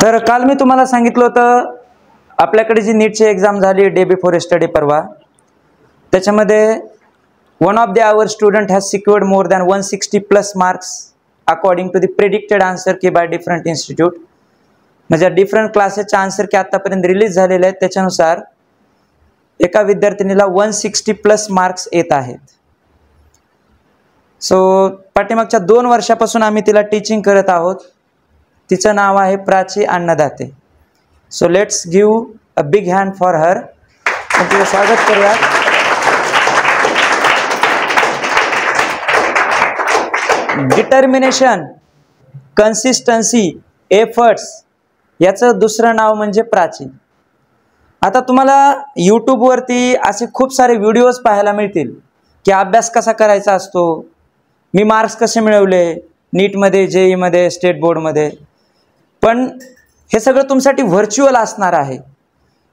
तर काल मी तुम्हाला सांगितलं होतं आपल्याकडे जी नीटची एक्झाम झाली डे बिफोर यस्टरडे परवा, त्याच्यामध्ये one of the our student has secured more than 160+ marks according to the predicted answer key by different institute. म्हणजे डिफरंट क्लासेसचे आन्सर की आतापर्यंत रिलीज झालेले आहेत त्याच्यानुसार एका विद्यार्थिनीला 160+ मार्क्स येत आहेत. सो पाठीमागच्या 2 वर्षापासून आम्ही तिला टीचिंग करत आहोत. तिचं नाव आहे Prachi Annadate. So let's give a big hand for her. तिचं स्वागत करूया. डिटर्मिनेशन, कन्सिस्टन्सी, एफर्ट्स याचं दुसरं नाव म्हणजे प्राची. आता तुम्हाला यूट्यूबवरती असे खूप सारे व्हिडिओज पाहायला मिळतील की अभ्यास कसा करायचा असतो, मी मार्क्स कसे मिळवले नीटमध्ये, जेईमध्ये, स्टेट बोर्डमध्ये. पण हे सगळं तुमच्यासाठी व्हर्च्युअल असणार आहे.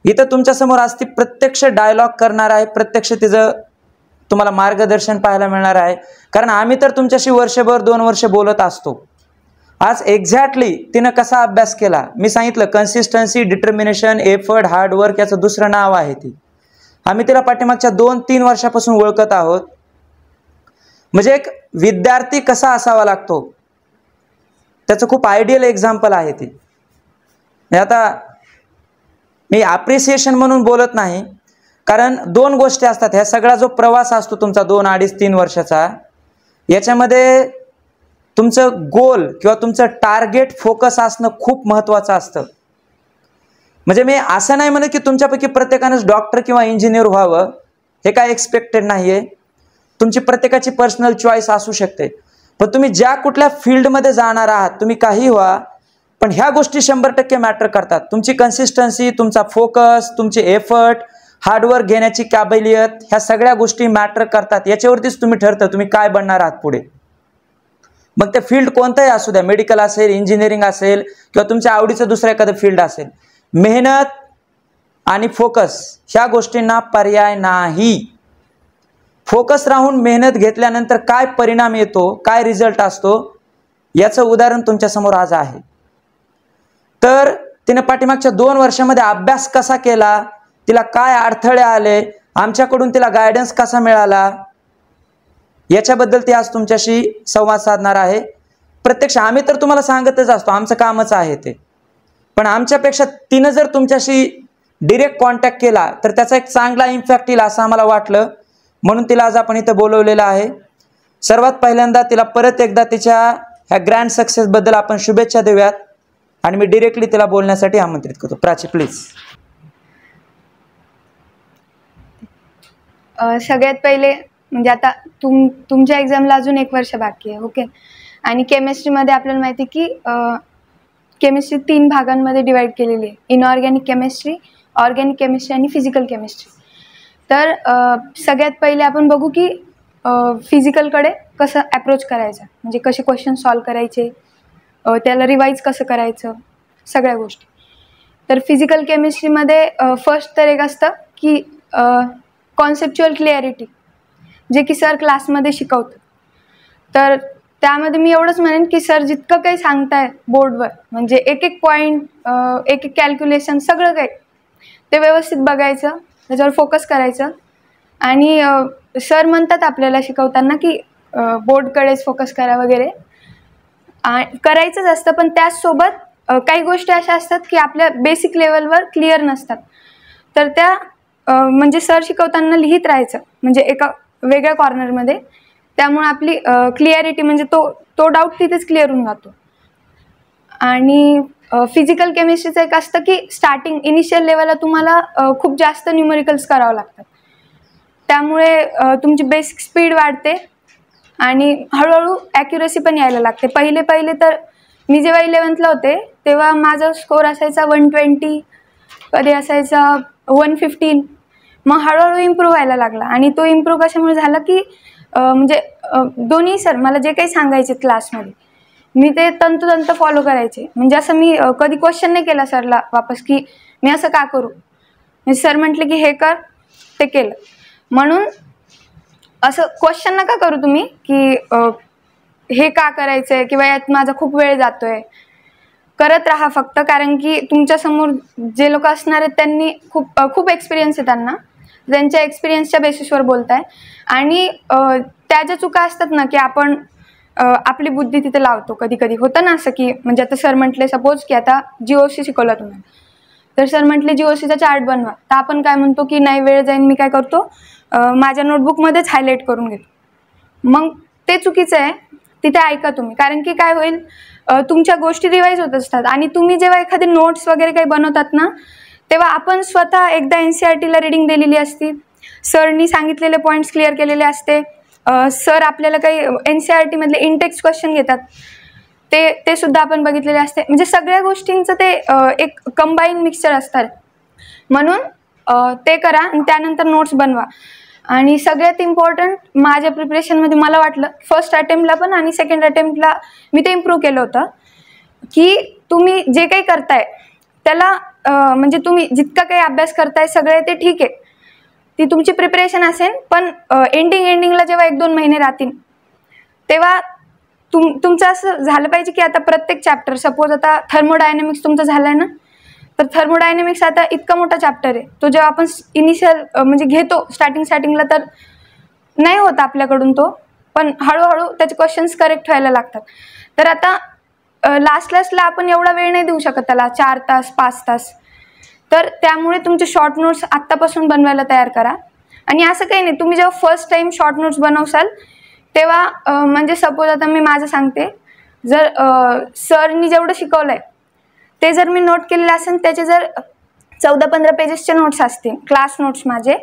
इथं तुमच्यासमोर आज ती प्रत्यक्ष डायलॉग करणार आहे, प्रत्यक्ष तिचं तुम्हाला मार्गदर्शन पाहायला मिळणार आहे. कारण आम्ही तर तुमच्याशी वर्षभर 2 वर्ष बोलत असतो. आज एक्झॅक्टली तिनं कसा अभ्यास केला मी सांगितलं. कन्सिस्टन्सी, डिटर्मिनेशन, एफर्ट, हार्डवर्क याचं दुसरं नाव आहे ती. आम्ही तिला पाठीमागच्या 2-3 वर्षापासून ओळखत आहोत. म्हणजे एक विद्यार्थी कसा असावा लागतो त्याचं खूप आयडियल एक्झाम्पल आहे ती. आता मी अप्रिसिएशन म्हणून बोलत नाही, कारण 2 गोष्टी असतात. ह्या सगळा जो प्रवास असतो तुमचा 2, 2.5, 3 वर्षाचा, याच्यामध्ये तुमचं गोल किंवा तुमचं टार्गेट फोकस असणं खूप महत्त्वाचं असतं. म्हणजे मी असं नाही म्हणत की तुमच्यापैकी प्रत्येकानंच डॉक्टर किंवा इंजिनियर व्हावं, हे काय एक्सपेक्टेड नाही आहे. तुमची प्रत्येकाची पर्सनल चॉईस असू शकते. पण तुम्ही ज्या कुठल्या फील्डमध्ये जाणार आहात, तुम्ही काही व्हा, पण ह्या गोष्टी 100% मॅटर करतात. तुमची कन्सिस्टन्सी, तुमचा फोकस, तुमचे एफर्ट, हार्डवर्क घेण्याची काबिलियत, ह्या सगळ्या गोष्टी मॅटर करतात. याच्यावरतीच तुम्ही ठरतं तुम्ही काय बनणार आहात पुढे. मग ते फील्ड कोणतंही असू द्या, मेडिकल असेल, इंजिनिअरिंग असेल किंवा तुमच्या आवडीचं दुसरं एखादं फील्ड असेल. मेहनत आणि फोकस ह्या गोष्टींना पर्याय नाही. फोकस राहून मेहनत घेतल्यानंतर काय परिणाम येतो, काय रिझल्ट असतो, याचं उदाहरण तुमच्यासमोर आज आहे. तर तिने पाठीमागच्या 2 वर्षामध्ये अभ्यास कसा केला, तिला काय अडथळे आले, आमच्याकडून तिला गायडन्स कसा मिळाला, याच्याबद्दल ती आज तुमच्याशी संवाद साधणार आहे. प्रत्यक्ष आम्ही तर तुम्हाला सांगतच असतो, आमचं कामच आहे ते. पण आमच्यापेक्षा तिनं जर तुमच्याशी डिरेक्ट कॉन्टॅक्ट केला तर त्याचा एक चांगला इम्पॅक्ट येईल असं आम्हाला वाटलं, म्हणून तिला आज आपण इथं बोलवलेलं आहे. सर्वात पहिल्यांदा तिला परत एकदा तिच्या ह्या ग्रँड सक्सेसबद्दल आपण शुभेच्छा देऊयात आणि मी डिरेक्टली तिला बोलण्यासाठी आमंत्रित करतो. प्राची प्लीज. सगळ्यात पहिले म्हणजे आता तुमच्या एक्झामला अजून 1 वर्ष बाकी आहे, ओके. आणि केमिस्ट्रीमध्ये आपल्याला माहिती आहे की केमिस्ट्री 3 भागांमध्ये डिवाइड केलेली आहे. इनऑर्गॅनिक केमिस्ट्री, ऑर्गॅनिक केमिस्ट्री आणि फिजिकल केमिस्ट्री. तर सगळ्यात पहिले आपण बघू की फिजिकलकडे कसं ॲप्रोच करायचं, म्हणजे कसे क्वेश्चन सॉल्व करायचे, त्याला रिवाईज कसं करायचं, सगळ्या गोष्टी. तर फिजिकल केमिस्ट्रीमध्ये फर्स्ट तर एक असतं की कॉन्सेप्च्युअल क्लिअरिटी, जे की सर क्लासमध्ये शिकवतात. तर त्यामध्ये मी एवढंच म्हणेन की सर जितकं काही सांगताय बोर्डवर, म्हणजे एक पॉईंट, एक कॅल्क्युलेशन, सगळं काही ते व्यवस्थित बघायचं, त्याच्यावर फोकस करायचं. आणि सर म्हणतात आपल्याला शिकवताना की बोर्डकडेच फोकस करा वगैरे, करायचंच असतं. पण त्याचसोबत काही गोष्टी अशा असतात की आपल्या बेसिक लेवलवर क्लिअर नसतात, तर त्या म्हणजे सर शिकवताना लिहित राहायचं, म्हणजे एका वेगळ्या कॉर्नरमध्ये. त्यामुळे आपली क्लिअरिटी म्हणजे तो डाऊट तिथेच क्लिअर होऊन जातो. आणि फिजिकल केमिस्ट्रीचं एक असतं की स्टार्टिंग इनिशियल लेवलला तुम्हाला खूप जास्त न्यूमेरिकल्स करावं लागतात. त्यामुळे तुमची बेसिक स्पीड वाढते आणि हळूहळू ॲक्युरसी पण यायला लागते. पहिले तर मी जेव्हा 11th होते तेव्हा माझा स्कोर असायचा 120, कधी असायचा 115. मग हळूहळू इम्प्रूव्ह व्हायला लागला. आणि तो इम्प्रूव्ह कशामुळे झाला की म्हणजे दोन्ही सर मला जे काही सांगायचे क्लासमध्ये मी ते तंतोतंत फॉलो करायचे. म्हणजे असं मी कधी क्वेश्चन नाही केला सरला वापस की मी असं का करू, म्हणजे सर म्हटले की हे कर, ते केलं. म्हणून असं क्वेश्चन नका करू तुम्ही की हे का करायचं आहे किंवा यात माझा खूप वेळ जातो आहे. करत राहा फक्त, कारण की तुमच्यासमोर जे लोक असणार आहेत त्यांनी खूप एक्सपिरियन्स आहे त्यांना, त्यांच्या एक्सपिरियन्सच्या बेसिसवर बोलताय. आणि त्या ज्या चुका असतात ना की आपण आपली बुद्धी तिथे लावतो, कधी कधी होतं ना असं की म्हणजे आता सर म्हटले सपोज की आता GOC शिकवलं तुम्हाला, तर सर म्हटले GOCचा चार्ट बनवा, तर आपण काय म्हणतो की नाही वेळ जाईन, मी काय करतो माझ्या नोटबुकमध्येच हायलाईट करून घेतो. मग ते चुकीचं आहे, तिथे ऐका तुम्ही. कारण की काय होईल, तुमच्या गोष्टी रिवाईज होत असतात आणि तुम्ही जेव्हा एखादी नोट्स वगैरे काही बनवतात ना, तेव्हा आपण स्वतः एकदा NCERTला रीडिंग दिलेली असती, सरनी सांगितलेले पॉईंट्स क्लिअर केलेले असते, सर आपल्याला काही NCERTमधले इनटेक्स्ट क्वेश्चन घेतात ते सुद्धा आपण बघितलेले असते. म्हणजे सगळ्या गोष्टींचं ते एक कंबाईन मिक्सचर असतात. म्हणून ते करा आणि त्यानंतर नोट्स बनवा. आणि सगळ्यात इम्पॉर्टंट माझ्या प्रिपरेशनमध्ये मला वाटलं फर्स्ट अटेम्प्टला पण आणि सेकंड अटेम्प्टला मी ते इम्प्रूव्ह केलं होतं की तुम्ही जे काही करताय त्याला म्हणजे तुम्ही जितका काही अभ्यास करताय सगळे ते ठीक आहे, ती तुमची प्रिपरेशन असेल, पण एंडिंगला जेव्हा 1-2 महिने राहतील तेव्हा तुमचं असं झालं पाहिजे की आता प्रत्येक चॅप्टर, सपोज आता थर्मोडायनेमिक्स तुमचं झालं आहे ना, तर थर्मोडायनेमिक्स आता इतका मोठा चॅप्टर आहे, तो जेव्हा आपण इनिशियल म्हणजे घेतो स्टार्टिंगला तर नाही होत आपल्याकडून तो, पण हळूहळू त्याचे क्वेश्चन्स करेक्ट व्हायला लागतात. तर आता लास्टला आपण एवढा वेळ नाही देऊ शकत त्याला, 4 तास 5 तास. तर त्यामुळे तुमचे शॉर्ट नोट्स आत्तापासून बनवायला तयार करा. आणि असं काही नाही, तुम्ही जेव्हा फर्स्ट टाईम शॉर्ट नोट्स बनवसाल तेव्हा म्हणजे सपोज आता मी माझं सांगते, जर सरनी जेवढं शिकवलं आहे ते जर मी नोट केलेलं असेल, त्याचे जर 14-15 पेजेसचे नोट्स असतील, क्लास नोट्स माझे,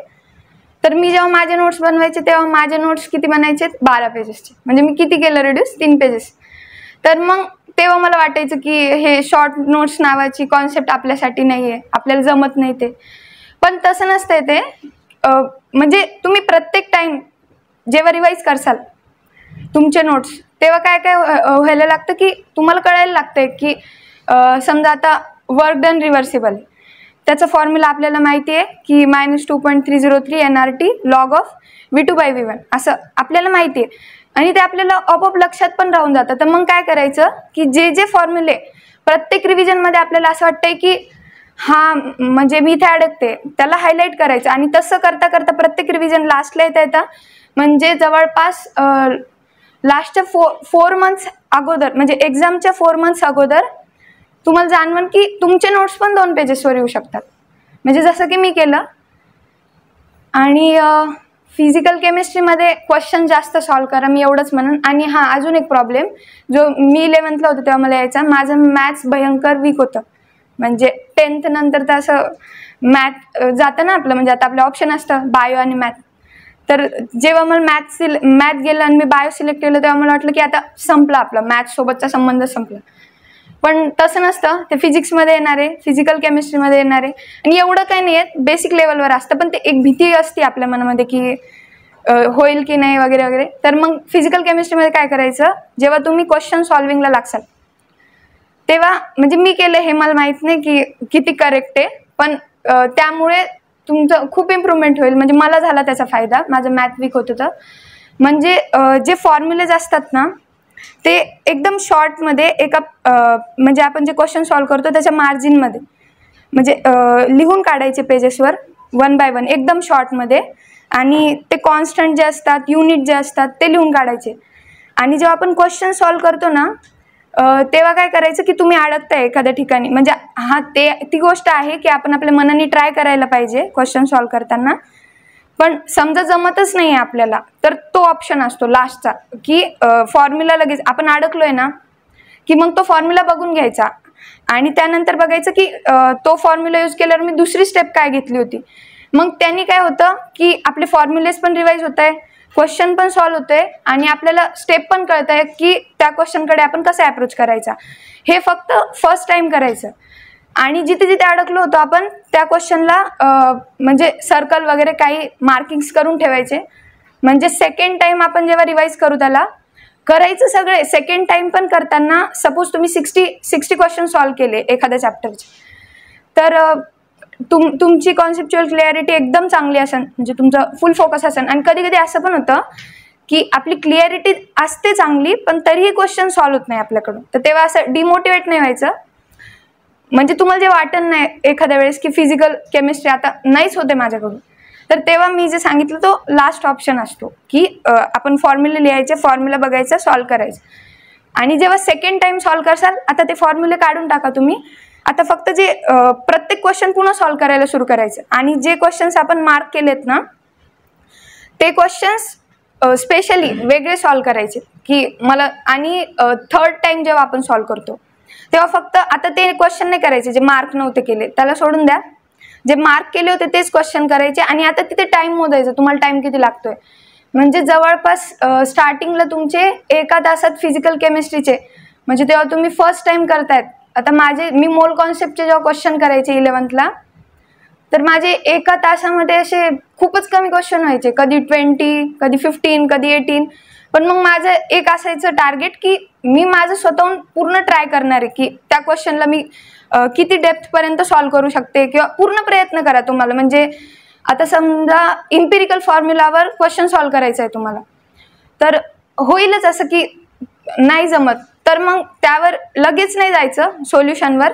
तर मी जेव्हा माझे नोट्स बनवायचे तेव्हा माझे नोट्स किती बनायचे 12 पेजेसचे. म्हणजे मी किती केलं रिड्यूस, 3 पेजेस. तर मग तेव्हा मला वाटायचं की हे शॉर्ट नोट्स नावाची कॉन्सेप्ट आपल्यासाठी नाही आहे, आपल्याला जमत नाही ते. पण तसं नसतंय ते. म्हणजे तुम्ही प्रत्येक टाईम जेव्हा रिवाईज करसाल तुमचे नोट्स, तेव्हा काय काय व्हायला लागतं की तुम्हाला कळायला लागतंय की समजा आता वर्क डन रिव्हर्सिबल, त्याचा फॉर्म्युला आपल्याला माहिती आहे की -2.303 NRT log of V2/V1 असं आपल्याला माहिती आहे आणि ते आपल्याला आपोआप लक्षात पण राहून जातं. तर मग काय करायचं की जे फॉर्म्युले प्रत्येक रिव्हिजनमध्ये आपल्याला असं वाटतंय की हा म्हणजे मी इथे अडकते, त्याला हायलाईट करायचं. आणि तसं करता करता प्रत्येक रिव्हिजन लास्टला येता म्हणजे जवळपास लास्टच्या 4 मंथ्स अगोदर, म्हणजे एक्झामच्या 4 मंथ्स अगोदर तुम्हाला जाणवण की तुमचे नोट्स पण 2 पेजेसवर येऊ शकतात, म्हणजे जसं की मी केलं. आणि फिजिकल केमिस्ट्रीमध्ये क्वेश्चन जास्त सॉल्व करा, मी एवढंच म्हणेन. आणि हां, अजून एक प्रॉब्लेम, जो मी 11thला होतं तेव्हा मला यायचा, माझं मॅथ्स भयंकर वीक होतं. म्हणजे 10th नंतर तर असं मॅथ जातं ना आपलं, म्हणजे आता आपलं ऑप्शन असतं बायो आणि मॅथ. तर जेव्हा मला मॅथ गेलं आणि मी बायो सिलेक्ट केलं तेव्हा मला वाटलं की आता संपला आपला मॅथ्ससोबतचा संबंध संपला. पण तसं नसतं, ते फिजिक्समध्ये येणार आहे, फिजिकल केमिस्ट्रीमध्ये येणार आहे. आणि एवढं काही नाही आहे, बेसिक लेवलवर असतं, पण ते एक भीती असते आपल्या मनामध्ये की होईल की नाही वगैरे वगैरे. तर मग फिजिकल केमिस्ट्रीमध्ये काय करायचं, जेव्हा तुम्ही क्वेश्चन सॉल्विंगला लागसाल तेव्हा, म्हणजे मी केलं हे मला माहीत नाही की किती करेक्ट आहे, पण त्यामुळे तुमचं खूप इम्प्रूव्हमेंट होईल. म्हणजे मला झाला त्याचा फायदा, माझं मॅथ वीक होत होतं. म्हणजे जे फॉर्म्युलेज असतात ना ते एकदम शॉर्टमध्ये एका म्हणजे आपण जे क्वेश्चन सॉल्व करतो त्याच्या मार्जिनमध्ये म्हणजे लिहून काढायचे पेजेसवर 1 by 1 एकदम शॉर्टमध्ये. आणि ते कॉन्स्टंट जे असतात, युनिट जे असतात ते लिहून काढायचे. आणि जेव्हा आपण क्वेश्चन सॉल्व करतो ना तेव्हा काय करायचं की तुम्ही अडकताय एखाद्या ठिकाणी, म्हणजे ती गोष्ट आहे की आपण आपल्या मनाने ट्राय करायला पाहिजे क्वेश्चन सॉल्व करताना. पण समजा जमतच नाही आहे आपल्याला, तर तो ऑप्शन असतो लास्टचा की फॉर्म्युला लगेच आपण अडकलोय ना की मग तो फॉर्म्युला बघून घ्यायचा आणि त्यानंतर बघायचं की तो फॉर्म्युला यूज केल्यावर मी दुसरी स्टेप काय घेतली होती. मग त्यांनी काय होतं की आपले फॉर्म्युलेस पण रिवाईज होत आहे, क्वेश्चन पण सॉल्व होतोय आणि आपल्याला स्टेप पण कळत आहे की त्या क्वेश्चनकडे आपण कसं अप्रोच करायचा. हे फक्त फर्स्ट टाइम करायचं. आणि जिथे जिथे अडकलो होतो आपण त्या क्वेश्चनला म्हणजे सर्कल वगैरे काही मार्किंग्स करून ठेवायचे. म्हणजे सेकंड टाइम आपण जेव्हा रिवाईज करू त्याला करायचं सगळे. सेकंड टाइम पण करताना सपोज तुम्ही 60 क्वेश्चन सॉल्व केले एखाद्या चॅप्टरचे, तर तुमची कॉन्सेप्च्युअल क्लिअरिटी एकदम चांगली असेल, म्हणजे तुमचं फुल फोकस असेल. आणि कधी कधी असं पण होतं की आपली क्लिअरिटी असते चांगली पण तरीही क्वेश्चन सॉल्व होत नाही आपल्याकडून, तर तेव्हा असं डिमोटिवेट नाही व्हायचं. म्हणजे तुम्हाला जे वाटत नाही एखाद्या वेळेस की फिजिकल केमिस्ट्री आता नाहीच होते माझ्याकडून, तर तेव्हा मी जे सांगितलं तो लास्ट ऑप्शन असतो की आपण फॉर्म्युले लिहायचे, फॉर्म्युला बघायचा, सॉल्व्ह करायचं. आणि जेव्हा सेकंड टाइम सॉल्व्ह करसाल, आता ते फॉर्म्युले काढून टाका तुम्ही. आता फक्त जे प्रत्येक क्वेश्चन पुन्हा सॉल्व्ह करायला सुरू करायचं. आणि जे क्वेश्चन्स आपण मार्क केलेत ना, ते क्वेश्चन्स स्पेशली वेगळे सॉल्व्ह करायचे की मला. आणि थर्ड टाइम जेव्हा आपण सॉल्व्ह करतो तेव्हा फक्त आता ते क्वेश्चन नाही करायचे जे मार्क नव्हते केले, त्याला सोडून द्या. जे मार्क केले होते तेच क्वेश्चन करायचे. आणि आता तिथे टाइम मोजायचा, तुम्हाला टाइम किती लागतोय. म्हणजे जवळपास स्टार्टिंगला तुमचे 1 तासात फिजिकल केमिस्ट्रीचे, म्हणजे तेव्हा तुम्ही फर्स्ट टाइम करतायत. आता मी मोल कॉन्सेप्टचे जेव्हा क्वेश्चन करायचे 11th, तर माझे 1 तासामध्ये असे खूपच कमी क्वेश्चन व्हायचे, कधी 20, कधी 15, कधी 18. पण मग माझं एक असायचं टार्गेट की मी माझं स्वतःहून पूर्ण ट्राय करणार आहे की त्या क्वेश्चनला मी किती डेप्थपर्यंत सॉल्व्ह करू शकते, किंवा पूर्ण प्रयत्न करा तुम्हाला. म्हणजे आता समजा इम्पिरिकल फॉर्म्युलावर क्वेश्चन सॉल्व्ह करायचं आहे तुम्हाला, तर होईलच असं की नाही जमत, तर मग त्यावर लगेच नाही जायचं सोल्युशनवर.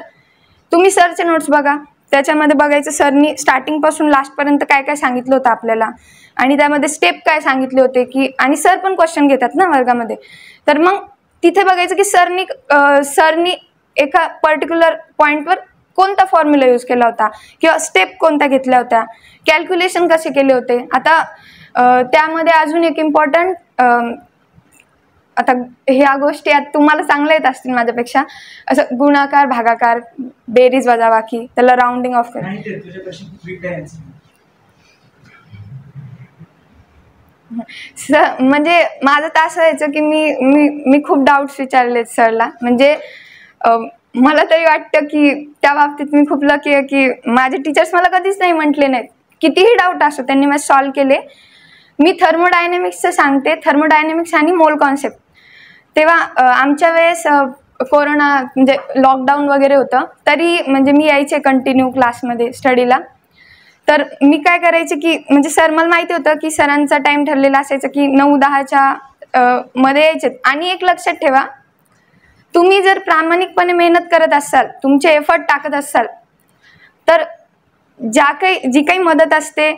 तुम्ही सरचे नोट्स बघा, त्याच्यामध्ये बघायचं सरनी स्टार्टिंगपासून लास्टपर्यंत काय काय सांगितलं होतं आपल्याला, आणि त्यामध्ये स्टेप काय सांगितले होते की. आणि सर पण क्वेश्चन घेतात ना वर्गामध्ये, तर मग तिथे बघायचं की सरनी एका पर्टिक्युलर पॉईंटवर कोणता फॉर्म्युला यूज केला होता, किंवा स्टेप कोणत्या घेतल्या होत्या, कॅल्क्युलेशन कसे केले होते. आता त्यामध्ये अजून एक इम्पॉर्टंट, आता ह्या गोष्टी तुम्हाला चांगल्या येत असतील माझ्यापेक्षा, असं गुणाकार, भागाकार, बेरीज, वजाबाकी, त्याला राऊंडिंग ऑफ करा. म्हणजे माझं तर असं व्हायचं की मी खूप डाऊट्स विचारलेत सरला. म्हणजे मला तरी वाटतं की त्या बाबतीत मी खूप लकी आहे की माझे टीचर्स मला कधीच नाही म्हटले नाहीत. कितीही डाऊट असो त्यांनी मला सॉल्व्ह केले. मी थर्मोडायनेमिक्सचं सांगते, थर्मोडायनेमिक्स आणि मोल कॉन्सेप्ट. तेव्हा आमच्या वेळेस कोरोना म्हणजे लॉकडाऊन वगैरे होतं, तरी म्हणजे मी यायचे कंटिन्यू क्लासमध्ये स्टडीला. तर मी काय करायचे की म्हणजे सर मला माहिती होतं की सरांचा टाईम ठरलेला असायचं की 9-10च्या मध्ये यायचे. आणि एक लक्षात ठेवा, तुम्ही जर प्रामाणिकपणे मेहनत करत असाल, तुमचे एफर्ट टाकत असाल, तर जी काही मदत असते,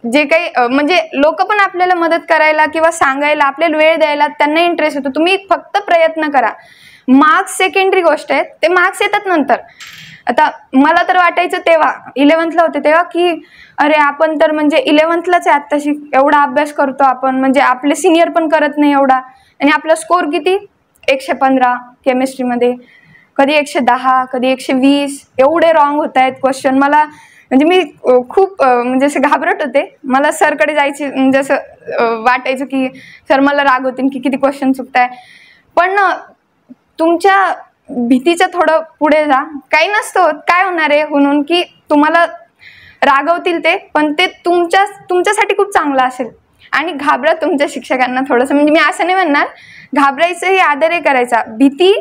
जे काही म्हणजे लोक पण आपल्याला मदत करायला किंवा सांगायला, आपल्याला वेळ द्यायला त्यांना इंटरेस्ट होतो. तुम्ही फक्त प्रयत्न करा. मार्क्स सेकंडरी गोष्ट आहेत, ते मार्क्स येतात नंतर. आता मला तर वाटायचं तेव्हा 11th होते तेव्हा की अरे आपण तर म्हणजे 11thलाच आहे आत्ताशी, एवढा अभ्यास करतो आपण, म्हणजे आपले सिनियर पण करत नाही एवढा, आणि आपला स्कोर किती 115 केमिस्ट्रीमध्ये, कधी 110, कधी 120, एवढे रॉंग होत आहेत क्वेश्चन. मला म्हणजे मी खूप म्हणजे असे घाबरट होते. मला सरकडे जायची म्हणजे असं वाटायचं की सर मला राग होतील की किती क्वेश्चन चुकताय. पण तुमच्या भीतीचं थोडं पुढे जा, काही नसतं काय होणार आहे म्हणून की तुम्हाला रागवतील ते, पण ते तुमच्यासाठी खूप चांगलं असेल. आणि घाबरा तुमच्या शिक्षकांना थोडंसं, म्हणजे मी असं नाही म्हणणार घाबरायचं, हे आदरही करायचा. भीती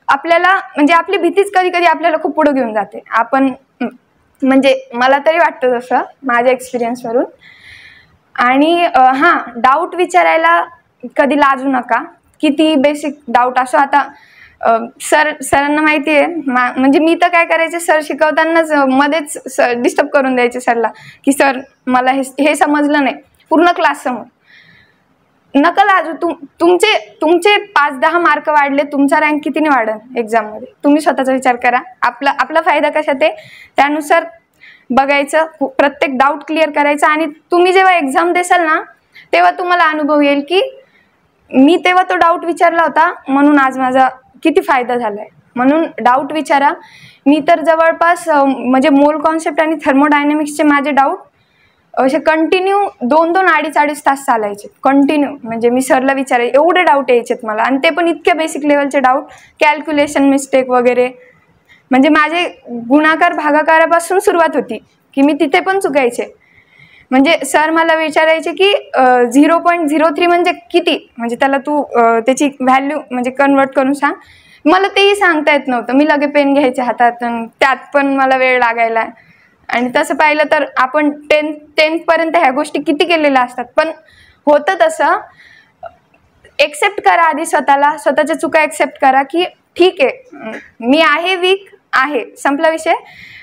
आपल्याला म्हणजे आपली भीतीच कधी कधी आपल्याला खूप पुढे घेऊन जाते. आपण म्हणजे मला तरी वाटतं तसं माझ्या एक्सपिरियन्सवरून. आणि हां, डाऊट विचारायला कधी लाजू नका, किती बेसिक डाऊट असो. आता सरांना माहिती आहे म्हणजे मी तर काय करायचे, सर शिकवतानाच मध्येच डिस्टर्ब करून द्यायचे सरला की सर मला हे समजलं नाही पूर्ण क्लास समोर. नका लाजू. तुमचे 5-10 मार्क वाढले, तुमचा रँक कितीने वाढेल एक्झाममध्ये, तुम्ही स्वतःचा विचार करा. आपला फायदा कशात आहे त्यानुसार बघायचं, प्रत्येक डाऊट क्लिअर करायचा. आणि तुम्ही जेव्हा एक्झाम देसाल ना, तेव्हा तुम्हाला अनुभव येईल की मी तेव्हा तो डाऊट विचारला होता म्हणून आज माझा किती फायदा झालाय. म्हणून डाऊट विचारा. मी तर जवळपास म्हणजे मोल कॉन्सेप्ट आणि थर्मोडायनेमिक्सचे माझे डाऊट असे कंटिन्यू 2-2, 2.5 तास चालायचे कंटिन्यू. म्हणजे मी सरला विचारायचे, एवढे डाऊट यायचेत मला, आणि ते पण इतक्या बेसिक लेवलचे डाऊट, कॅल्क्युलेशन मिस्टेक वगैरे. म्हणजे माझे गुणाकार भागाकारापासून सुरुवात होती की मी तिथे पण चुकायचे. म्हणजे सर मला विचारायचे की 0.03 म्हणजे किती, म्हणजे त्याला तू त्याची व्हॅल्यू म्हणजे कन्वर्ट करून सांग. मला तेही सांगता येत नव्हतं. मी लगे पेन घ्यायचे हातात, त्यात पण मला वेळ लागायला. आणि तसं पाहिलं तर आपण 10th पर्यंत ह्या गोष्टी किती केलेल्या असतात. पण होतं तसं, एक्सेप्ट करा आधी स्वतःच्या चुका एक्सेप्ट करा की ठीक आहे मी आहे वीक, आहे, संपला विषय.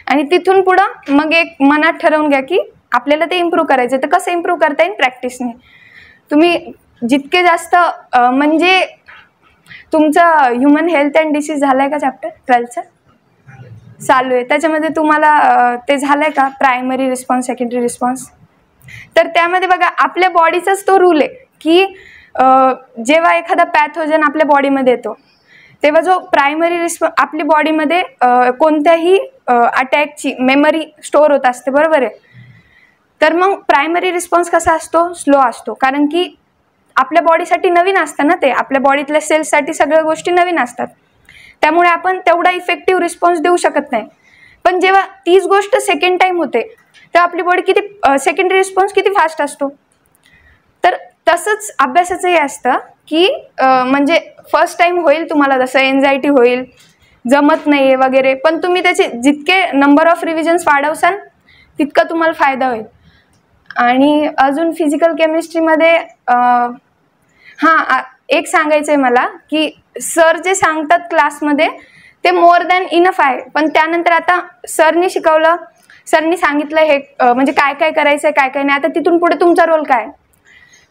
आणि तिथून पुढं मग एक मनात ठरवून घ्या की आपल्याला ते इम्प्रूव्ह करायचं. तर कसं इम्प्रूव्ह करता येईल? प्रॅक्टिसने. तुम्ही जितके जास्त म्हणजे तुमचं ह्युमन हेल्थ अँड डिसीज झालं आहे का चॅप्टर 12चं? चालू आहे. त्याच्यामध्ये तुम्हाला ते झालं आहे का प्रायमरी रिस्पॉन्स, सेकंडरी रिस्पॉन्स? तर त्यामध्ये बघा आपल्या बॉडीचाच तो रूल आहे की जेव्हा एखादा पॅथोजन आपल्या बॉडीमध्ये येतो तेव्हा जो प्रायमरी रिस्पॉन्स आपली बॉडीमध्ये कोणत्याही अटॅकची मेमरी स्टोअर होत असते, बरोबर आहे. तर मग प्रायमरी रिस्पॉन्स कसा असतो? स्लो असतो, कारण की आपल्या बॉडीसाठी नवीन असतं ना ते, आपल्या बॉडीतल्या सेल्ससाठी सगळ्या गोष्टी नवीन असतात. त्यामुळे आपण तेवढा इफेक्टिव्ह रिस्पॉन्स देऊ शकत नाही. पण जेव्हा तीच गोष्ट सेकंड टाइम होते तेव्हा आपली बॉडी किती सेकंडरी रिस्पॉन्स किती फास्ट असतो. तर तसंच अभ्यासाचंही असतं की म्हणजे फर्स्ट टाइम होईल तुम्हाला जसं एन्झायटी होईल, जमत नाही आहे वगैरे, पण तुम्ही त्याचे जितके नंबर ऑफ रिव्हिजन्स वाढवसाल तितका तुम्हाला फायदा होईल. आणि अजून फिजिकल केमिस्ट्रीमध्ये हां एक सांगायचं आहे मला की सर जे सांगतात क्लासमध्ये ते मोर दॅन इनफ आहे. पण त्यानंतर आता सरनी शिकवलं, सरनी सांगितलं हे म्हणजे काय काय करायचं आहे, काय काय नाही. आता तिथून पुढे तुमचा रोल काय?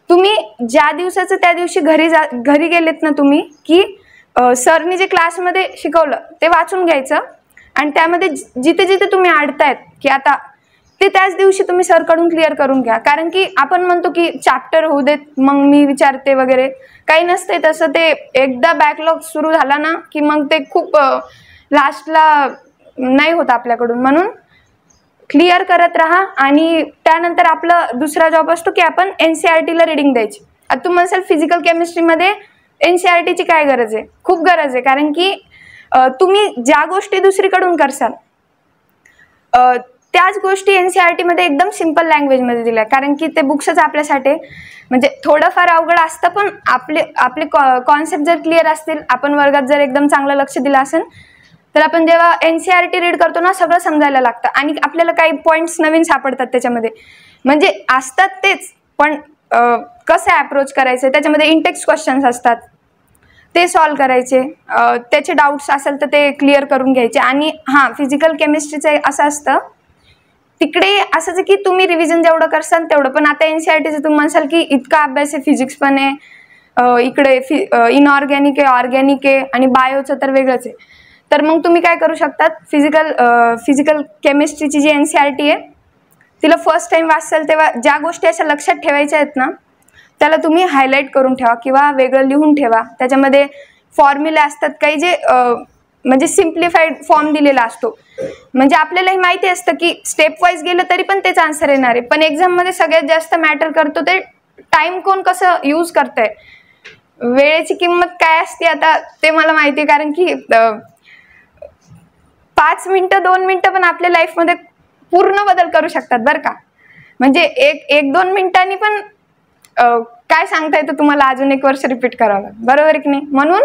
तुम्ही ज्या दिवसाचं त्या दिवशी घरी गेलेत ना तुम्ही की सरनी जे क्लासमध्ये शिकवलं ते वाचून घ्यायचं आणि त्यामध्ये जिथे जिथे तुम्ही अडतायत की आता ते त्याच दिवशी तुम्ही सरकडून क्लिअर करून घ्या. कारण की आपण म्हणतो की चॅप्टर होऊ देत मग मी विचारते वगैरे, काही नसते तसं. ते एकदा बॅकलॉग सुरू झाला ना की मग ते खूप लास्टला नाही होत आपल्याकडून. म्हणून क्लिअर करत राहा. आणि त्यानंतर आपला दुसरा जॉब असतो की आपण NCERTला रिडिंग द्यायची. आता तुम्ही म्हणसाल फिजिकल केमिस्ट्रीमध्ये NCERTची काय गरज आहे? खूप गरज आहे, कारण की तुम्ही ज्या गोष्टी दुसरीकडून करसाल त्याच गोष्टी NCERTमध्ये एकदम सिम्पल लँग्वेजमध्ये दिल्या, कारण की ते बुक्सच आपल्यासाठी म्हणजे थोडंफार अवघड असतं. पण आपले कॉन्सेप्ट जर क्लिअर असतील, आपण वर्गात जर एकदम चांगलं लक्ष दिलं असेल तर आपण जेव्हा NCERT रीड करतो ना सगळं समजायला लागतं आणि आपल्याला काही पॉईंट्स नवीन सापडतात त्याच्यामध्ये. म्हणजे असतात तेच, पण कसं अप्रोच करायचं त्याच्यामध्ये इंटेक्स्ट क्वेश्चन्स असतात ते सॉल्व करायचे, त्याचे डाऊट्स असेल तर ते क्लिअर करून घ्यायचे. आणि हां फिजिकल केमिस्ट्रीचं असं असतं तिकडे असंच आहे की तुम्ही रिव्हिजन जेवढं करसाल तेवढं. पण आता NCERTचं तुम्ही म्हणसाल की इतका अभ्यास आहे, फिजिक्स पण आहे, इकडे इनऑर्गॅनिक आहे, ऑर्गॅनिक आहे आणि बायोचं तर वेगळंच आहे. तर मग तुम्ही काय करू शकतात, फिजिकल केमिस्ट्रीची जी NCERT आहे तिला फर्स्ट टाइम वाचाल तेव्हा ज्या गोष्टी अशा लक्षात ठेवायच्या आहेत ना त्याला तुम्ही हायलाईट करून ठेवा किंवा वेगळं लिहून ठेवा. त्याच्यामध्ये फॉर्म्युले असतात काही जे म्हणजे सिम्प्लिफाईड फॉर्म दिलेला असतो. म्हणजे आपल्यालाही माहिती असतं की स्टेप वाईज गेलं तरी पण तेच आन्सर येणार आहे. पण एक्झाममध्ये सगळ्यात जास्त मॅटर करतो ते टाइम कोण कसं यूज करतंय, वेळेची किंमत काय असते आता ते मला माहिती आहे. कारण की 5 मिनिटं 2 मिनिटं पण आपल्या लाईफमध्ये पूर्ण बदल करू शकतात बरं का. म्हणजे एक 2 मिनिटांनी पण काय सांगता येतं तुम्हाला अजून 1 वर्ष रिपीट करावं लागेल, बरोबर आहे की नाही. म्हणून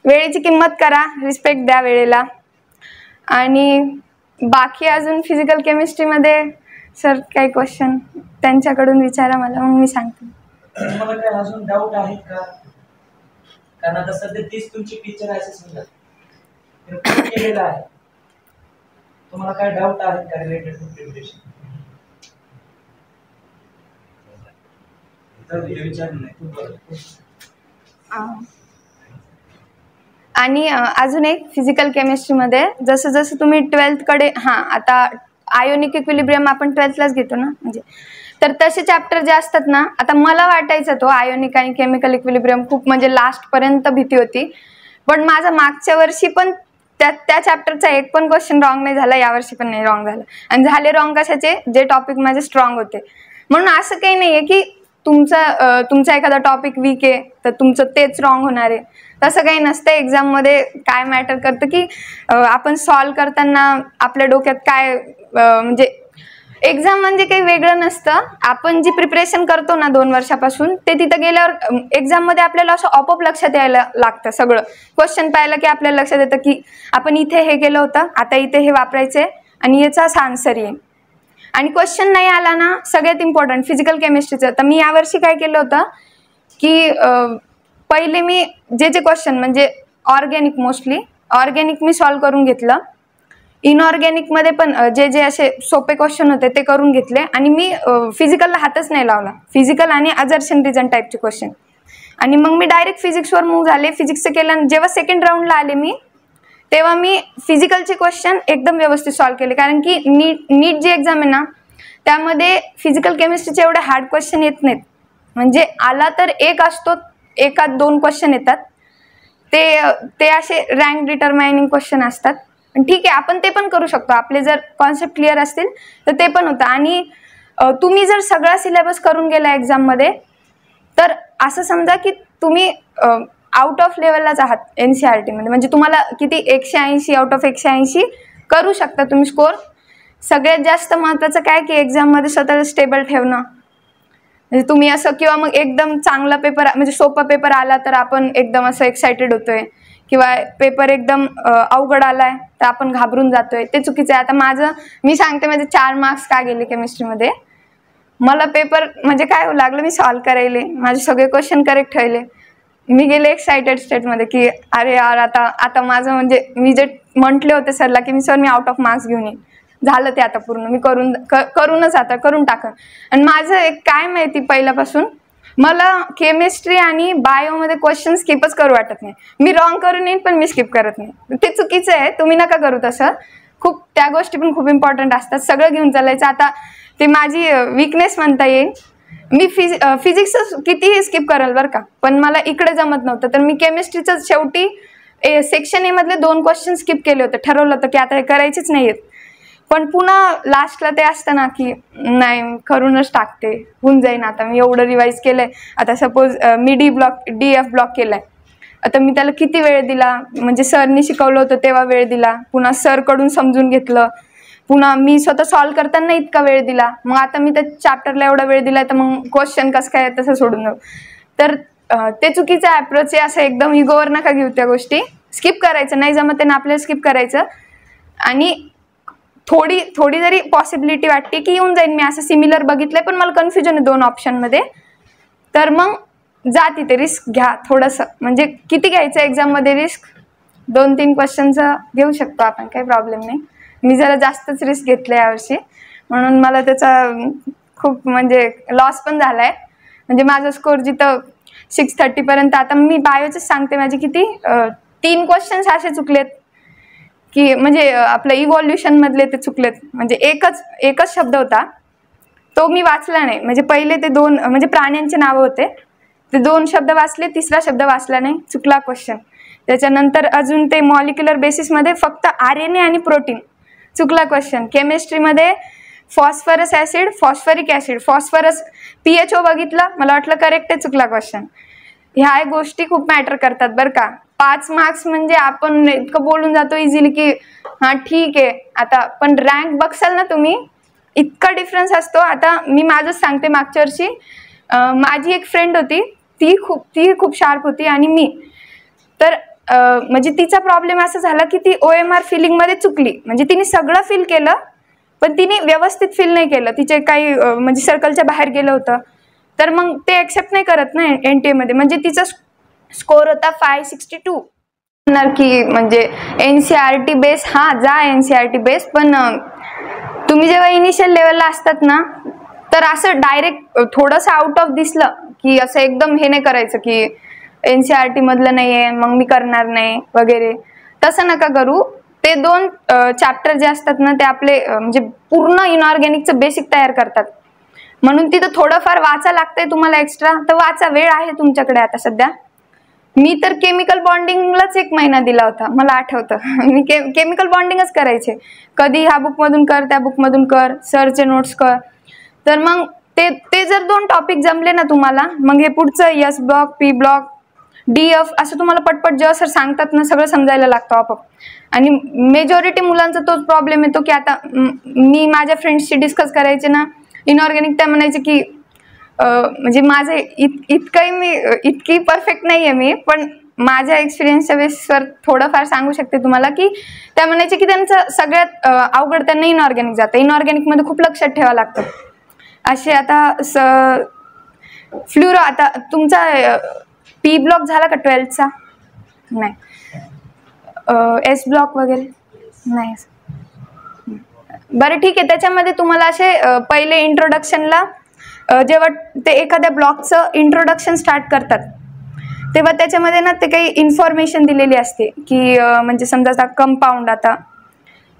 वेळेची किंमत करा, रिस्पेक्ट द्या वेळेला. आणि बाकी अजून फिजिकल केमिस्ट्रीमध्ये सर काही क्वेश्चन त्यांच्याकडून विचारा मला, मग मी सांगते. तुम्हाला काय अजून डाऊट आहेत का? कारण आता सध्या तीच तुमची टीचर आहे असं समजा केलेलं आहे. तुम्हाला काय डाऊट आहेत का रिलेटेड टू प्रिपरेशन? आणि अजून एक फिजिकल केमिस्ट्रीमध्ये जसं जसं तुम्ही 12th कडे आता आयोनिक इक्विलिब्रियम आपण 12thलाच घेतो ना, म्हणजे तर तसे चॅप्टर जे असतात ना, आता मला वाटायचं तो आयोनिक आणि केमिकल इक्विलिब्रियम खूप म्हणजे लास्टपर्यंत भीती होती. पण माझा मागच्या वर्षी पण त्या चॅप्टरचा एक पण क्वेश्चन रॉंग नाही झाला, यावर्षी पण नाही रॉंग झाला. आणि झाले रॉंग कशाचे, जे टॉपिक माझे स्ट्रॉंग होते. म्हणून असं काही नाही आहे की तुमचा एखादा टॉपिक वीक आहे तर तुमचं तेच रॉंग होणार आहे, तसं काही नसतं. एक्झाममध्ये काय मॅटर करतं की आपण सॉल्व करताना आपल्या डोक्यात काय म्हणजे एक्झाम म्हणजे काही वेगळं नसतं. आपण जी प्रिपरेशन करतो ना 2 वर्षापासून ते तिथं गेल्यावर एक्झाममध्ये आपल्याला असं ऑपअप लक्षात यायला लागतं. सगळं क्वेश्चन पाहिलं की आपल्याला लक्षात येतं की आपण इथे हे केलं होतं, आता इथे हे वापरायचं आहे आणि याचा असा आन्सर येईल. आणि क्वेश्चन नाही आला ना, सगळ्यात इम्पॉर्टंट फिजिकल केमिस्ट्रीचं, तर मी यावर्षी काय केलं होतं की पहिले मी जे क्वेश्चन म्हणजे ऑर्गॅनिक मोस्टली ऑर्गॅनिक मी सॉल्व करून घेतलं. इनऑर्गॅनिकमध्ये पण जे जे असे सोपे क्वेश्चन होते ते करून घेतले आणि मी फिजिकलला हातच नाही लावला. फिजिकल आणि अजर्शन रिझन टाईपचे क्वेश्चन. आणि मग मी डायरेक्ट फिजिक्सवर मूव्ह झाले. फिजिक्सचं केलं. जेव्हा सेकंड राऊंडला आले मी, तेव्हा मी फिजिकलचे क्वेश्चन एकदम व्यवस्थित सॉल्व्ह केले. कारण की नीट जी एक्झाम आहे ना, त्यामध्ये फिजिकल केमिस्ट्रीचे एवढे हार्ड क्वेश्चन येत नाहीत. म्हणजे आला तर एक असतो, एकात 2 क्वेश्चन येतात. ते असे रँक डिटरमायनिंग क्वेश्चन असतात. ठीक आहे, आपण ते पण करू शकतो. आपले जर कॉन्सेप्ट क्लिअर असतील तर ते पण होतं. आणि तुम्ही जर सगळा सिलेबस करून गेला एक्झाममध्ये, तर असं समजा की तुम्ही आउट ऑफ लेवललाच आहात NCERT मध्ये. म्हणजे तुम्हाला किती 180 आउट ऑफ 180 करू शकता तुम्ही स्कोर. सगळ्यात जास्त महत्त्वाचं काय की एक्झाममध्ये स्वतःला स्टेबल ठेवणं. म्हणजे तुम्ही असं किंवा मग एकदम चांगला पेपर म्हणजे सोपा पेपर आला तर आपण एकदम असं एक्सायटेड होतोय, किंवा पेपर एकदम अवघड आलाय तर आपण घाबरून जातोय, ते चुकीचं आहे. आता मी सांगते माझे 4 मार्क्स का गेले केमिस्ट्रीमध्ये. मला पेपर म्हणजे काय लागलं, मी सॉल्व्ह करायले, माझे सगळे क्वेश्चन करेक्ट ठेवले, मी गेले एक्सायटेड स्टेटमध्ये की अरे यार आता माझं म्हणजे मी जे म्हटले होते सरला की sir me out of marks घेऊन येईन, झालं ते आता पूर्ण मी करून टाकन. आणि माझं एक काय माहिती, पहिल्यापासून मला केमिस्ट्री आणि बायोमध्ये क्वेश्चन स्किपच करू वाटत नाही. मी रॉंग करून येईन पण मी स्किप करत नाही. ते चुकीचं आहे, तुम्ही नका करू तसं. खूप त्या गोष्टी पण खूप इम्पॉर्टंट असतात. सगळं घेऊन चालायचं. आता ते माझी विकनेस म्हणता येईल. मी फिजिक्स कितीही स्किप करेल बरं का, पण मला इकडे जमत नव्हतं. तर मी केमिस्ट्रीचं शेवटी सेक्शन ए मधले 2 क्वेश्चन स्किप केले होते. ठरवलं होतं की आता हे करायचेच नाही आहेत. पण पुन्हा लास्टला ते असतं ना की नाही करूनच टाकते, होऊन जाईन. आता मी एवढं रिवाईज केलंय. आता सपोज मी DF ब्लॉक केलाय, आता मी त्याला किती वेळ दिला, म्हणजे सरनी शिकवलं होतं तेव्हा वेळ दिला, पुन्हा सरकडून समजून घेतलं, पुन्हा मी स्वतः सॉल्व्ह करताना इतका वेळ दिला. मग आता मी त्या चॅप्टरला एवढा वेळ दिला तर मग क्वेश्चन कसं काय तसं सोडून जाऊ. तर ते चुकीचं अप्रोच आहे. असं एकदम इगोवर नका घेऊ त्या गोष्टी. स्किप करायचं, नाही जमत आहे ना आपल्याला स्किप करायचं. आणि थोडी जरी पॉसिबिलिटी वाटते की येऊन जाईन, मी असं सिमिलर बघितलंय पण मला कन्फ्युजन आहे 2 ऑप्शनमध्ये, तर मग जा तिथे रिस्क घ्या थोडंसं. म्हणजे किती घ्यायचं एक्झाममध्ये रिस्क, 2-3 क्वेश्चनचं घेऊ शकतो आपण, काही प्रॉब्लेम नाही. मी जरा जास्तच रिस्क घेतलं यावर्षी, म्हणून मला त्याचा खूप म्हणजे लॉस पण झाला आहे. म्हणजे माझा स्कोर जिथं 630 पर्यंत, आता मी बायोचंच सांगते, माझे किती 3 क्वेश्चन्स असे चुकलेत की म्हणजे आपलं इव्हॉल्युशन मधले ते चुकलेत. म्हणजे एकच शब्द होता तो मी वाचला नाही. म्हणजे पहिले ते 2 म्हणजे प्राण्यांचे नावं होते, ते 2 शब्द वाचले, 3रा शब्द वाचला नाही, चुकला क्वेश्चन. त्याच्यानंतर अजून ते मॉलिक्युलर बेसिसमध्ये फक्त RNA आणि प्रोटीन, चुकला क्वेश्चन. केमिस्ट्रीमध्ये phosphorus acid, phosphoric acid, phosphorus PHO बघितलं, मला वाटलं करेक्ट आहे, चुकला क्वेश्चन. ह्या गोष्टी खूप मॅटर करतात बरं का. 5 मार्क्स म्हणजे आपण इतकं बोलून जातो इझिली की हां ठीक आहे आता, पण रँक बघसाल ना तुम्ही, इतका डिफरन्स असतो. आता मी माझंच सांगते, मागच्या वर्षी माझी एक फ्रेंड होती, ती खूप शार्प होती आणि मी तर म्हणजे तिचा प्रॉब्लेम असा झाला की ती OMR फिलिंगमध्ये चुकली. म्हणजे तिने सगळं फिल केलं पण तिने व्यवस्थित फिल नाही केलं, तिचे काही म्हणजे सर्कलच्या बाहेर गेलं होतं. तर मग ते ॲक्सेप्ट नाही करत ना NTA मध्ये. म्हणजे तिचा स्कोर होता 562. की म्हणजे NCERT बेस, हां जा NCERT बेस, पण तुम्ही जेव्हा इनिशियल लेवलला असतात ना, तर असं डायरेक्ट थोडंसं आउट ऑफ दिसलं की असं एकदम हे नाही करायचं की NCERT मधलं नाही आहे मग मी करणार नाही वगैरे, तसं नका करू. ते 2 चॅप्टर जे असतात ना, ते आपले म्हणजे पूर्ण इनऑर्गॅनिकचं बेसिक तयार करतात. म्हणून तिथं थोडंफार वाचा लागतंय तुम्हाला एक्स्ट्रा, तर वाचा, वेळ आहे तुमच्याकडे आता सध्या. मी तर केमिकल बॉन्डिंगलाच 1 महिना दिला होता, मला आठवतं. मी केमिकल बॉन्डिंगच करायचे, कधी ह्या बुकमधून कर, त्या बुकमधून कर, सरचे नोट्स कर. तर मग ते जर 2 टॉपिक जमले ना तुम्हाला, मग हे पुढचं S block, P block, DF असं तुम्हाला पटपट जेव्हा सर सांगतात ना, सगळं समजायला लागतं आपोआप. आणि मेजॉरिटी मुलांचा तोच प्रॉब्लेम येतो की आता मी माझ्या फ्रेंड्सशी डिस्कस करायचे ना इनऑर्गॅनिक, त्या म्हणायचे की म्हणजे माझं इतकी परफेक्ट नाही आहे मी, पण माझ्या एक्सपिरियन्सच्या बेसवर थोडंफार सांगू शकते तुम्हाला की त्या म्हणायचे की त्यांचं सगळ्यात अवघड त्यांना इनऑर्गॅनिक जातं. इनऑर्गॅनिकमध्ये खूप लक्षात ठेवावं लागतं. असे आता फ्ल्युरो, आता तुमचा P ब्लॉक झाला का 12th चा? नाही. S ब्लॉक वगैरे नाही. बरं ठीक आहे, त्याच्यामध्ये तुम्हाला असे पहिले इंट्रोडक्शनला जेव्हा ते एखाद्या ब्लॉकचं इंट्रोडक्शन स्टार्ट करतात तेव्हा त्याच्यामध्ये ना ते काही इन्फॉर्मेशन दिलेली असते की म्हणजे समजा आता कंपाऊंड, आता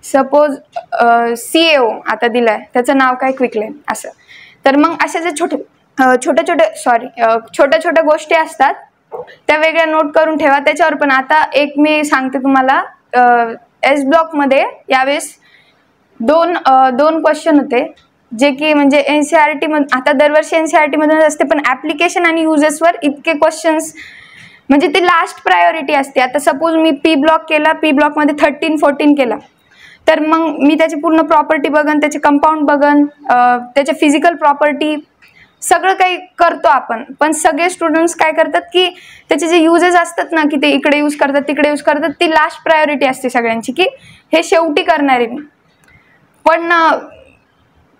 सपोज CaO आता दिलं आहे, त्याचं नाव काय क्विकलेन असं. तर मग अशा जे छोट्या छोट्या गोष्टी असतात त्या वेगळ्या नोट करून ठेवा त्याच्यावर. पण आता एक मी सांगते तुम्हाला, S ब्लॉकमध्ये यावेळेस दोन क्वेश्चन होते जे की म्हणजे NCERT मध्ये, आता दरवर्षी NCERT मधूनच असते, पण ऍप्लिकेशन आणि युजेसवर इतके क्वेश्चन्स म्हणजे ती लास्ट प्रायोरिटी असते. आता सपोज मी P ब्लॉक केला, P ब्लॉकमध्ये 13-14 केला, तर मग मी त्याची पूर्ण प्रॉपर्टी बघन, त्याचे कंपाऊंड बघन, त्याच्या फिजिकल प्रॉपर्टी सगळं काही करतो आपण. पण सगळे स्टुडंट्स काय करतात की त्याचे जे युजेस असतात ना, की ते इकडे यूज करतात तिकडे यूज करतात, ती लास्ट प्रायोरिटी असते सगळ्यांची की हे शेवटी करणार आहे मी. पण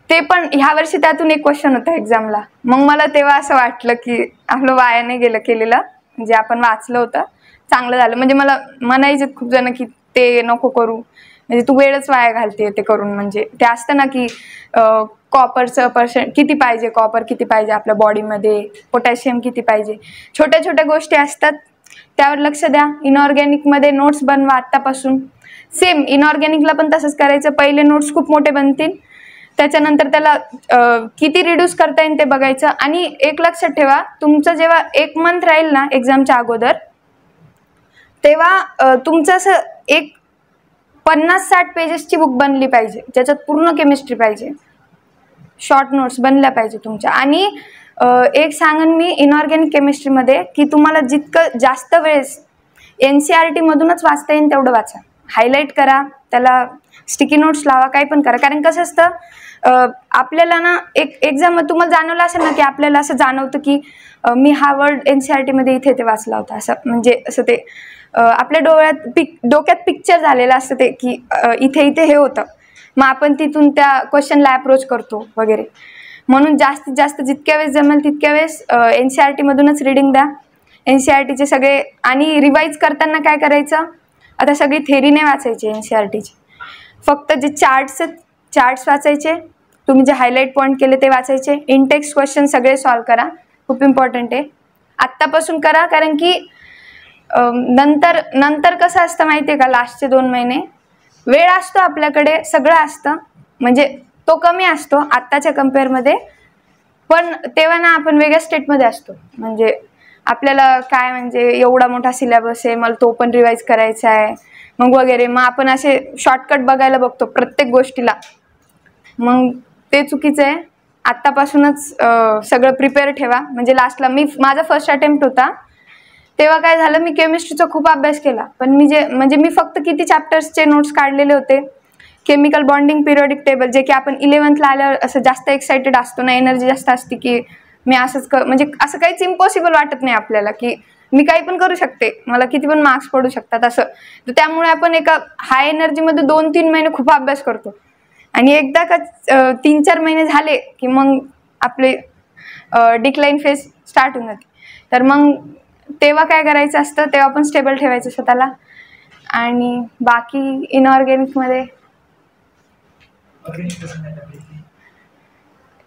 ते पण ह्या वर्षी त्यातून एक क्वेश्चन होता एक्झामला. मग मला तेव्हा असं वाटलं की आपलं वायाने गेलं केलेलं, म्हणजे आपण वाचलं होतं चांगलं झालं. म्हणजे मला म्हणायचे खूप जण की ते नको करू, म्हणजे तू वेळच वाया घालते ते करून. म्हणजे ते असतं ना की कॉपरचं पर्सेंट किती पाहिजे, कॉपर किती पाहिजे आपल्या बॉडीमध्ये, पोटॅशियम किती पाहिजे, छोट्या छोट्या गोष्टी असतात त्यावर लक्ष द्या. इनऑर्गॅनिकमध्ये नोट्स बनवा आत्तापासून. सेम इनऑर्गॅनिकला पण तसंच करायचं, पहिले नोट्स खूप मोठे बनतील, त्याच्यानंतर त्याला किती रिड्यूस करता येईल ते बघायचं. आणि एक लक्षात ठेवा, तुमचं जेव्हा 1 मंथ राहील ना एक्झामच्या अगोदर, तेव्हा तुमचं असं एक 50-60 पेजेसची बुक बनली पाहिजे, ज्याच्यात पूर्ण केमिस्ट्री पाहिजे, शॉर्ट नोट्स बनल्या पाहिजे तुमच्या. आणि एक सांगन मी इनऑर्गॅनिक केमिस्ट्रीमध्ये की तुम्हाला जितकं जास्त वेळेस NCERT मधूनच वाचता येईल तेवढं वाचा, हायलाईट करा, त्याला स्टिकी नोट्स लावा, काही पण करा. कारण कसं असतं, आपल्याला ना एक एक्झाम तुम्हाला जाणवलं असेल ना की आपल्याला असं जाणवतं की मी हा वर्ड NCERT मध्ये इथे ते वाचला होता, असं म्हणजे असं ते आपल्या डोक्यात पिक्चर झालेलं असतं ते की इथे इथे हे होतं, मग आपण तिथून त्या क्वेश्चनला अप्रोच करतो वगैरे. म्हणून जास्तीत जास्त जितक्या वेळेस जमेल तितक्या वेळेस NCERT मधूनच रिडिंग द्या, NCERTचे सगळे. आणि रिवाईज करताना काय करायचं, आता सगळी थेरी नाही वाचायची NCERTची, फक्त जे चार्ट्स वाचायचे, तुम्ही जे हायलाईट पॉईंट केले ते वाचायचे, इनटेक्स्ट क्वेश्चन सगळे सॉल्व करा, खूप इम्पॉर्टंट आहे, आत्तापासून करा. कारण की नंतर कसं असतं माहिती आहे का, लास्टचे 2 महिने वेळ असतो आपल्याकडे, सगळं असतं, म्हणजे तो कमी असतो आत्ताच्या कम्पेअरमध्ये, पण तेव्हा ना आपण वेगळ्या स्टेटमध्ये असतो. म्हणजे आपल्याला काय, म्हणजे एवढा मोठा सिलेबस आहे, मला तो पण रिवाईज करायचा आहे मग वगैरे, मग आपण असे शॉर्टकट बघायला बघतो प्रत्येक गोष्टीला, मग ते चुकीचं आहे. आत्तापासूनच सगळं प्रिपेअर ठेवा. म्हणजे लास्टला माझा फर्स्ट अटेम्प्ट होता तेव्हा काय झालं, मी केमिस्ट्रीचा खूप अभ्यास केला, पण मी फक्त किती चॅप्टर्सचे नोट्स काढलेले होते, केमिकल बॉन्डिंग पिरियोडिक टेबल, जे की आपण 11th आल्यावर असं जास्त एक्साइटेड असतो ना, एनर्जी जास्त असते की मी असंच म्हणजे असं काहीच इम्पॉसिबल वाटत नाही आपल्याला की मी काही पण करू शकते, मला किती पण मार्क्स पडू शकतात असं. तर त्यामुळे आपण एका हाय एनर्जीमध्ये 2-3 महिने खूप अभ्यास करतो, आणि एकदा का 3-4 महिने झाले की मग आपले डिक्लाइन फेज स्टार्ट होऊन जाते. तर मग तेव्हा काय करायचं असतं, तेव्हा पण स्टेबल ठेवायचं स्वतःला. आणि बाकी इनऑर्गॅनिकमध्ये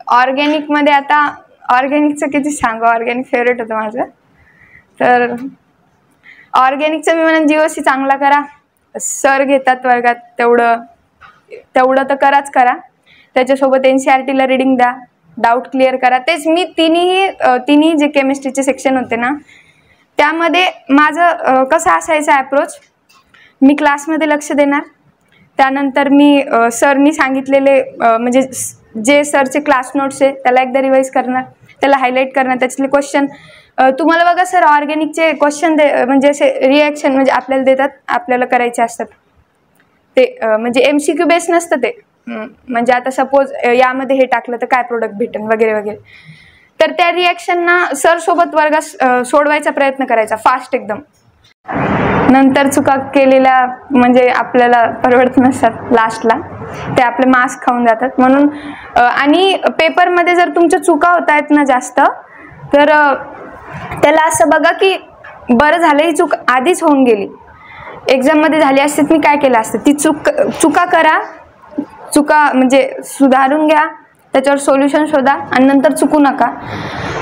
ऑर्गॅनिकमध्ये आता ऑर्गॅनिकचं किती सांगू, ऑर्गॅनिक फेवरेट होतं माझं. तर ऑर्गॅनिकचं मी म्हणेन GOC चांगला करा, सर घेतात वर्गात तेवढं तर करा. त्याच्यासोबत NCERTला रिडिंग द्या, डाऊट क्लिअर करा. तेच मी तिन्ही जे केमिस्ट्रीचे सेक्शन होते ना, त्यामध्ये माझं कसं असायचं अप्रोच, मी क्लासमध्ये लक्ष देणार, त्यानंतर मी सरनी सांगितलेले म्हणजे जे सरचे क्लास नोट्स आहे त्याला एकदा रिवाईज करणार, त्याला हायलाईट करणार, त्याच्यातले क्वेश्चन तुम्हाला बघा सर ऑर्गॅनिकचे क्वेश्चन म्हणजे असे रिॲक्शन म्हणजे आपल्याला देतात, आपल्याला करायचे असतात ते, म्हणजे MCQ बेस नसतं ते. म्हणजे आता सपोज यामध्ये हे टाकलं तर काय प्रोडक्ट भेटेल वगैरे वगैरे, तर त्या रिॲक्शनना सर सोबत वर्गात सोडवायचा प्रयत्न करायचा फास्ट एकदम. नंतर चुका केलेल्या म्हणजे आपल्याला परवडत नसतात लास्टला, ते आपले मार्क्स खाऊन जातात. म्हणून आणि पेपरमध्ये जर तुमच्या चुका होत आहेत ना जास्त, तर त्याला असं बघा की बरं झालं ही चूक आधीच होऊन गेली, एक्झाममध्ये झाली असते मी काय केलं असतं, ती चुका करा, चुका म्हणजे सुधारून घ्या, त्याच्यावर सोल्युशन शोधा आणि नंतर चुकू नका.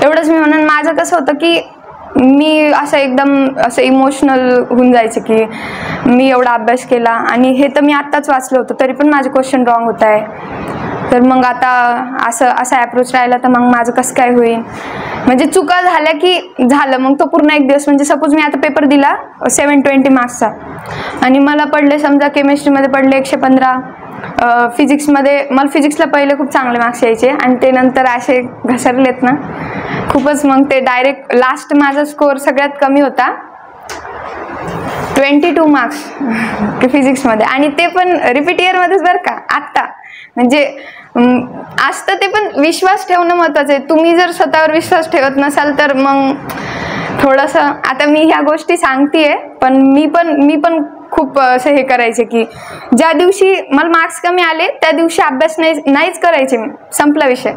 एवढंच मी म्हणून. माझं कसं होतं की मी असं एकदम असं इमोशनल होऊन जायचं की मी एवढा अभ्यास केला आणि हे तर मी आत्ताच वाचलं होतं तरी पण माझे क्वेश्चन रॉंग होत आहे, तर मग आता असा ॲप्रोच राहिला तर मग माझं कसं काय होईल. म्हणजे चुका झाल्या की झालं, मग तो पूर्ण एक दिवस. म्हणजे सपोज मी आता पेपर दिला 720 मार्क्सचा आणि मला पडले समजा केमिस्ट्रीमध्ये पडले 115, फिजिक्समध्ये मला फिजिक्सला पहिले खूप चांगले मार्क्स यायचे आणि ते नंतर असे घसरलेत ना खूपच. मग ते डायरेक्ट लास्ट माझा स्कोअर सगळ्यात कमी होता 22 मार्क्स फिजिक्समध्ये, आणि ते पण रिपीट इयरमध्येच बरं का. आत्ता म्हणजे असतं ते, पण विश्वास ठेवणं महत्त्वाचं आहे. तुम्ही जर स्वतःवर विश्वास ठेवत नसाल तर मग थोडंसं. आता मी ह्या गोष्टी सांगतेय पण मी पण खूप असं हे करायचे की ज्या दिवशी मला मार्क्स कमी आले त्या दिवशी अभ्यास नाहीच करायचे मी, संपला विषय.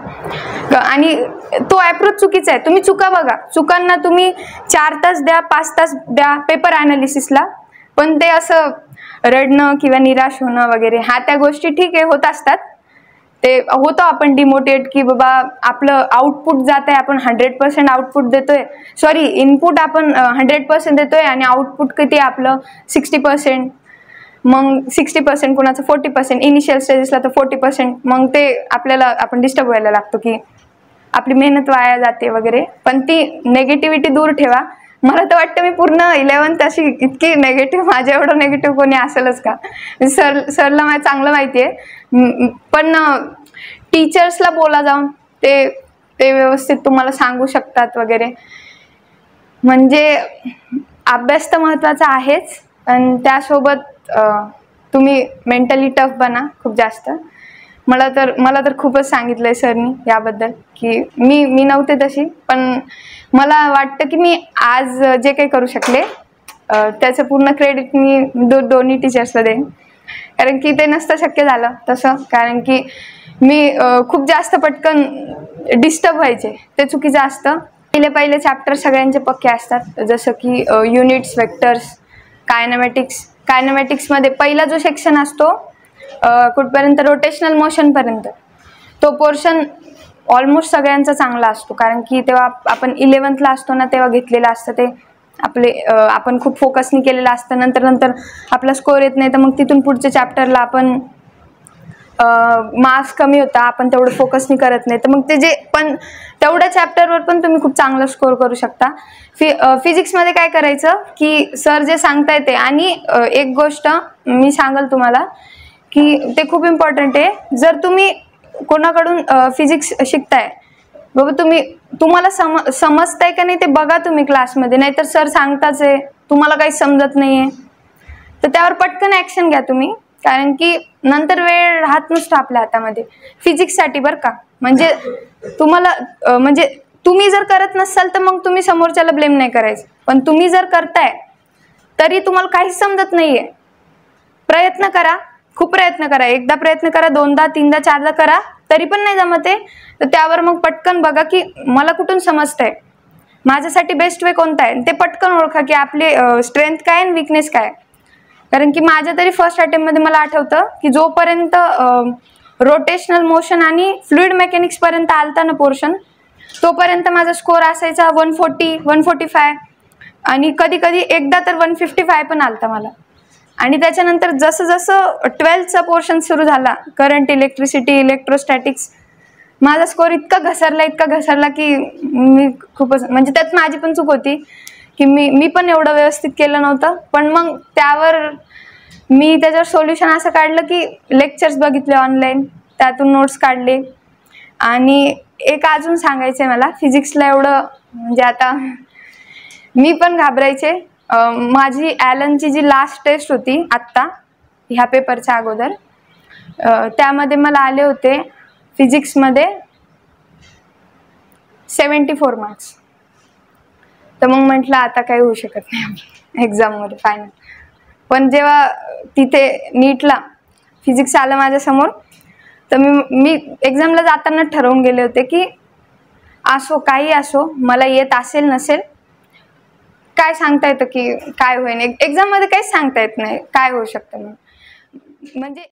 आणि तो ॲप्रोच चुकीचा आहे. तुम्ही चुका बघा, चुकांना तुम्ही 4 तास द्या, 5 तास द्या पेपर ॲनालिसिसला, पण ते असं रडणं किंवा निराश होणं वगैरे ह्या त्या गोष्टी ठीक आहे, होत असतात. ते होतं आपण डिमोटिवेट की बाबा आपलं आउटपुट जात आहे, आपण 100% आउटपुट देतोय, सॉरी इनपुट आपण 100% देतोय आणि आउटपुट किती आपलं 60%, मग 60%, कोणाचं 40%, इनिशियल स्टेजेसला तर 40%. मग ते आपल्याला आपण डिस्टर्ब व्हायला लागतो की आपली मेहनत वाया जाते वगैरे. पण ती नेगेटिव्हिटी दूर ठेवा. मला तर वाटतं मी पूर्ण 11th अशी इतकी नेगेटिव्ह, माझ्या एवढं नेगेटिव्ह कोणी असेलच का. सरला मला चांगलं माहिती आहे, पण टीचर्सला बोला जाऊन, ते व्यवस्थित तुम्हाला सांगू शकतात वगैरे. म्हणजे अभ्यास तर महत्त्वाचा आहेच, आणि त्यासोबत तुम्ही मेंटली टफ बना खूप जास्त. मला तर खूपच सांगितलंय सरनी याबद्दल की मी नव्हते तशी, पण मला वाटतं की मी आज जे काही करू शकले त्याचं पूर्ण क्रेडिट मी दोन्ही टीचर्सला देईन, कारण की ते नसतं शक्य झालं तसं. कारण की मी खूप जास्त पटकन डिस्टर्ब व्हायचे, ते चुकीचं असतं. पहिले चॅप्टर सगळ्यांचे पक्के असतात, जसं की युनिट्स, वेक्टर्स, कायनेमॅटिक्समध्ये पहिला जो सेक्शन असतो कुठपर्यंत, रोटेशनल मोशनपर्यंत, तो पोर्शन ऑलमोस्ट सगळ्यांचा चांगला असतो. कारण की तेव्हा आपण 11th ला असतो ना, तेव्हा घेतलेलं असतं ते आपण खूप फोकसनी केलेलं असतं. नंतर आपला स्कोअर येत नाही, तर मग तिथून पुढच्या चॅप्टरला आपण मार्क्स कमी होता, आपण तेवढं फोकसनी करत नाही, तर मग ते पण तेवढ्या चॅप्टरवर पण तुम्ही खूप चांगलं स्कोअर करू शकता. फिजिक्समध्ये काय करायचं की सर जे सांगताय ते, आणि एक गोष्ट मी सांगेल तुम्हाला की ते खूप इम्पॉर्टंट आहे. जर तुम्ही कोणाकडून फिजिक्स शिकताय, बाबा तुम्हाला समजताय का नाही ते बघा तुम्ही क्लासमध्ये, नाहीतर सर सांगताच आहे तुम्हाला काही समजत नाही आहे, तर त्यावर पटकन ॲक्शन घ्या तुम्ही. कारण की नंतर वेळ राहत नसतो आपल्या हातामध्ये फिजिक्ससाठी बरं का. म्हणजे म्हणजे तुम्ही जर करत नसाल तर मग तुम्ही समोरच्याला ब्लेम नाही करायचं, पण तुम्ही जर करताय तरी तुम्हाला काहीच समजत नाही आहे, प्रयत्न करा, खूप प्रयत्न करा. एकदा प्रयत्न करा, 2दा 3दा 4दा करा, तरी पण नाही जमत आहे, तर त्यावर मग पटकन बघा की मला कुठून समजतंय, माझ्यासाठी बेस्ट वे कोणता आहे, ते पटकन ओळखा की आपले स्ट्रेंथ काय आणि विकनेस काय. कारण की माझ्या तरी फर्स्ट अटेम्प्टमध्ये मला आठवतं की जोपर्यंत रोटेशनल मोशन आणि फ्लुइड मेकॅनिक्सपर्यंत आलता ना पोर्शन, तोपर्यंत माझा स्कोअर असायचा 140, 145, आणि कधी एकदा तर 155 पण आलता मला. आणि त्याच्यानंतर जसं 12th पोर्शन सुरू झाला, करंट, इलेक्ट्रिसिटी, इलेक्ट्रोस्टॅटिक्स, माझा स्कोअर इतका घसरला की मी खूपच, म्हणजे त्यात माझी पण चूक होती की मी पण एवढं व्यवस्थित केलं नव्हतं. पण मग त्याच्यावर सोल्युशन असं काढलं की लेक्चर्स बघितले ऑनलाईन, त्यातून नोट्स काढले. आणि एक अजून सांगायचं आहे मला, फिजिक्सला एवढं म्हणजे आता मी पण घाबरायचे. माझी ॲलनची जी लास्ट टेस्ट होती आत्ता ह्या पेपरच्या अगोदर, त्यामध्ये मला आले होते फिजिक्समध्ये 74 मार्क्स. तर मग म्हटलं आता काही होऊ शकत नाही एक्झाममध्ये फायनल. पण जेव्हा तिथे नीटला फिजिक्स आलं माझ्यासमोर, तर मी एक्झामला जाताना ठरवून गेले होते की असो काही असो, मला येत असेल नसेल, काय सांगता येतं की काय होईल एक्झाममध्ये, काहीच सांगता येत नाही काय होऊ शकतं. म्हणजे